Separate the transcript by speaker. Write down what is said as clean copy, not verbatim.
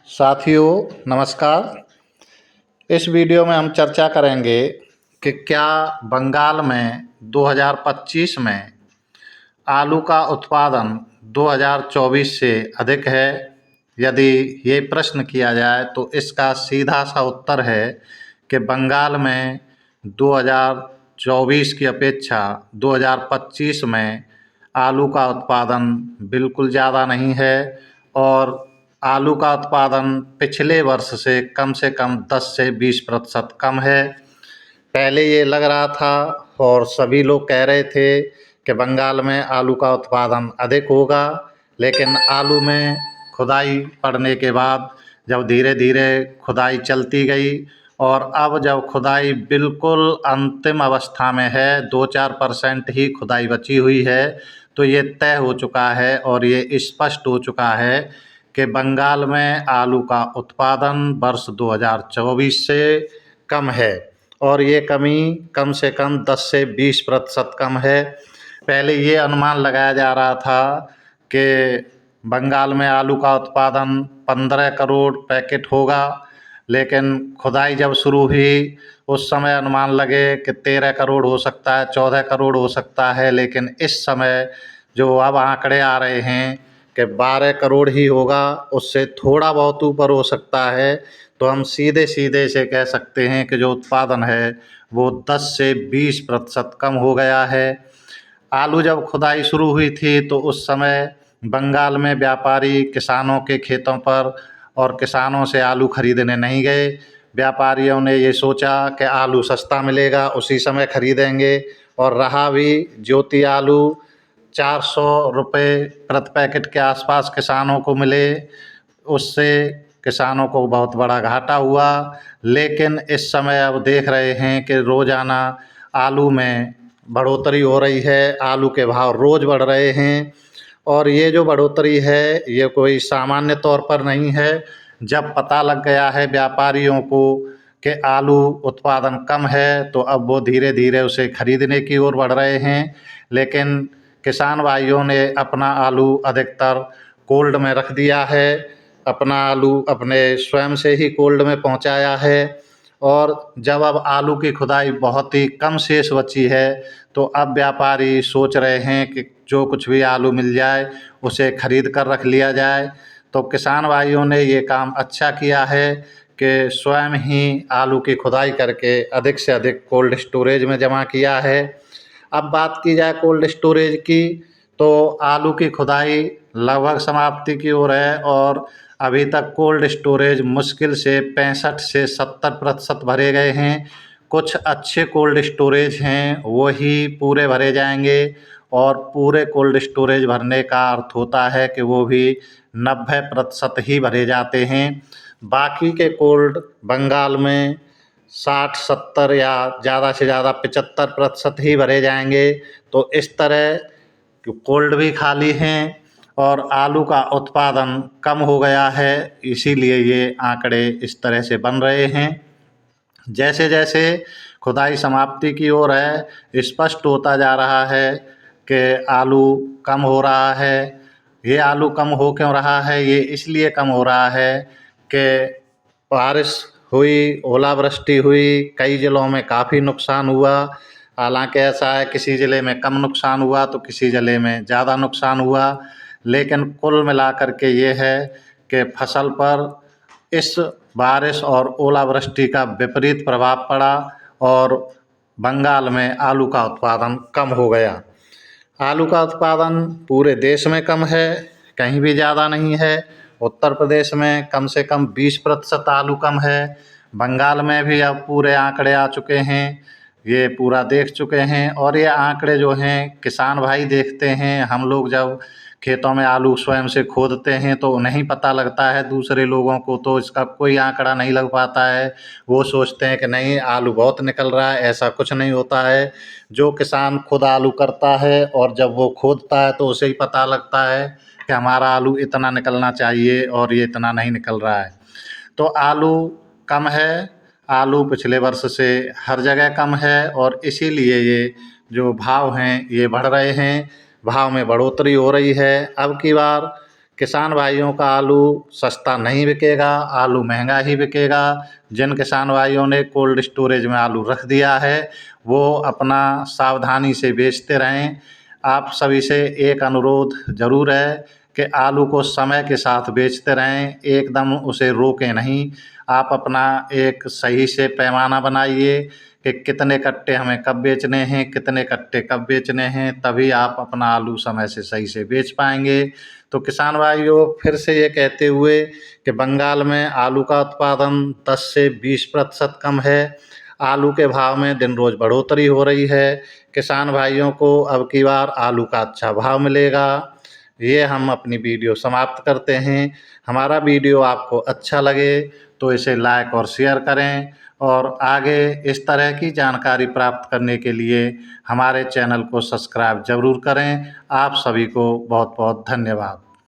Speaker 1: साथियों नमस्कार। इस वीडियो में हम चर्चा करेंगे कि क्या बंगाल में 2025 में आलू का उत्पादन 2024 से अधिक है। यदि ये प्रश्न किया जाए तो इसका सीधा सा उत्तर है कि बंगाल में 2024 की अपेक्षा 2025 में आलू का उत्पादन बिल्कुल ज़्यादा नहीं है और आलू का उत्पादन पिछले वर्ष से कम 10 से 20% कम है। पहले ये लग रहा था और सभी लोग कह रहे थे कि बंगाल में आलू का उत्पादन अधिक होगा, लेकिन आलू में खुदाई पड़ने के बाद जब धीरे धीरे खुदाई चलती गई और अब जब खुदाई बिल्कुल अंतिम अवस्था में है, 2-4% ही खुदाई बची हुई है, तो ये तय हो चुका है और ये स्पष्ट हो चुका है कि बंगाल में आलू का उत्पादन वर्ष 2024 से कम है और ये कमी कम से कम 10 से 20% कम है। पहले ये अनुमान लगाया जा रहा था कि बंगाल में आलू का उत्पादन 15 करोड़ पैकेट होगा, लेकिन खुदाई जब शुरू हुई उस समय अनुमान लगे कि 13 करोड़ हो सकता है, 14 करोड़ हो सकता है, लेकिन इस समय जो अब आंकड़े आ रहे हैं कि 12 करोड़ ही होगा, उससे थोड़ा बहुत ऊपर हो सकता है। तो हम सीधे सीधे से कह सकते हैं कि जो उत्पादन है वो 10 से 20% कम हो गया है। आलू जब खुदाई शुरू हुई थी तो उस समय बंगाल में व्यापारी किसानों के खेतों पर और किसानों से आलू खरीदने नहीं गए। व्यापारियों ने ये सोचा कि आलू सस्ता मिलेगा, उसी समय खरीदेंगे, और रहा भी ज्योति आलू 400 रुपये प्रति पैकेट के आसपास किसानों को मिले। उससे किसानों को बहुत बड़ा घाटा हुआ। लेकिन इस समय अब देख रहे हैं कि रोज़ाना आलू में बढ़ोतरी हो रही है, आलू के भाव रोज़ बढ़ रहे हैं और ये जो बढ़ोतरी है ये कोई सामान्य तौर पर नहीं है। जब पता लग गया है व्यापारियों को कि आलू उत्पादन कम है तो अब वो धीरे धीरे उसे खरीदने की ओर बढ़ रहे हैं। लेकिन किसान भाइयों ने अपना आलू अधिकतर कोल्ड में रख दिया है, अपना आलू अपने स्वयं से ही कोल्ड में पहुंचाया है। और जब अब आलू की खुदाई बहुत ही कम शेष बची है तो अब व्यापारी सोच रहे हैं कि जो कुछ भी आलू मिल जाए उसे खरीद कर रख लिया जाए। तो किसान भाइयों ने ये काम अच्छा किया है कि स्वयं ही आलू की खुदाई करके अधिक से अधिक कोल्ड स्टोरेज में जमा किया है। अब बात की जाए कोल्ड स्टोरेज की तो आलू की खुदाई लगभग समाप्ति की ओर है और अभी तक कोल्ड स्टोरेज मुश्किल से 65 से 70% भरे गए हैं। कुछ अच्छे कोल्ड स्टोरेज हैं वही पूरे भरे जाएंगे और पूरे कोल्ड स्टोरेज भरने का अर्थ होता है कि वो भी 90% ही भरे जाते हैं। बाकी के कोल्ड बंगाल में 60-70 या ज़्यादा से ज़्यादा 75% ही भरे जाएंगे। तो इस तरह कोल्ड भी खाली हैं और आलू का उत्पादन कम हो गया है, इसीलिए ये आंकड़े इस तरह से बन रहे हैं। जैसे जैसे खुदाई समाप्ति की ओर है स्पष्ट होता जा रहा है कि आलू कम हो रहा है। ये आलू कम हो क्यों रहा है? ये इसलिए कम हो रहा है कि बारिश हुई, ओलावृष्टि हुई, कई ज़िलों में काफ़ी नुकसान हुआ। हालांकि ऐसा है किसी ज़िले में कम नुकसान हुआ तो किसी ज़िले में ज़्यादा नुकसान हुआ, लेकिन कुल मिलाकर के ये है कि फसल पर इस बारिश और ओलावृष्टि का विपरीत प्रभाव पड़ा और बंगाल में आलू का उत्पादन कम हो गया। आलू का उत्पादन पूरे देश में कम है, कहीं भी ज़्यादा नहीं है। उत्तर प्रदेश में कम से कम 20% आलू कम है। बंगाल में भी अब पूरे आंकड़े आ चुके हैं, ये पूरा देख चुके हैं और ये आंकड़े जो हैं किसान भाई देखते हैं। हम लोग जब खेतों में आलू स्वयं से खोदते हैं तो नहीं पता लगता है, दूसरे लोगों को तो इसका कोई आंकड़ा नहीं लग पाता है। वो सोचते हैं कि नहीं आलू बहुत निकल रहा है, ऐसा कुछ नहीं होता है। जो किसान खुद आलू करता है और जब वो खोदता है तो उसे ही पता लगता है कि हमारा आलू इतना निकलना चाहिए और ये इतना नहीं निकल रहा है। तो आलू कम है, आलू पिछले वर्ष से हर जगह कम है और इसीलिए ये जो भाव हैं ये बढ़ रहे हैं, भाव में बढ़ोतरी हो रही है। अब की बार किसान भाइयों का आलू सस्ता नहीं बिकेगा, आलू महंगा ही बिकेगा। जिन किसान भाइयों ने कोल्ड स्टोरेज में आलू रख दिया है वो अपना सावधानी से बेचते रहें। आप सभी से एक अनुरोध ज़रूर है कि आलू को समय के साथ बेचते रहें, एकदम उसे रोकें नहीं। आप अपना एक सही से पैमाना बनाइए कि कितने कट्टे हमें कब बेचने हैं, कितने कट्टे कब बेचने हैं, तभी आप अपना आलू समय से सही से बेच पाएंगे। तो किसान भाइयों, फिर से ये कहते हुए कि बंगाल में आलू का उत्पादन 10 से 20% कम है, आलू के भाव में दिन रोज़ बढ़ोतरी हो रही है। किसान भाइयों को अब की बार आलू का अच्छा भाव मिलेगा। ये हम अपनी वीडियो समाप्त करते हैं। हमारा वीडियो आपको अच्छा लगे तो इसे लाइक और शेयर करें, और आगे इस तरह की जानकारी प्राप्त करने के लिए हमारे चैनल को सब्सक्राइब ज़रूर करें। आप सभी को बहुत बहुत धन्यवाद।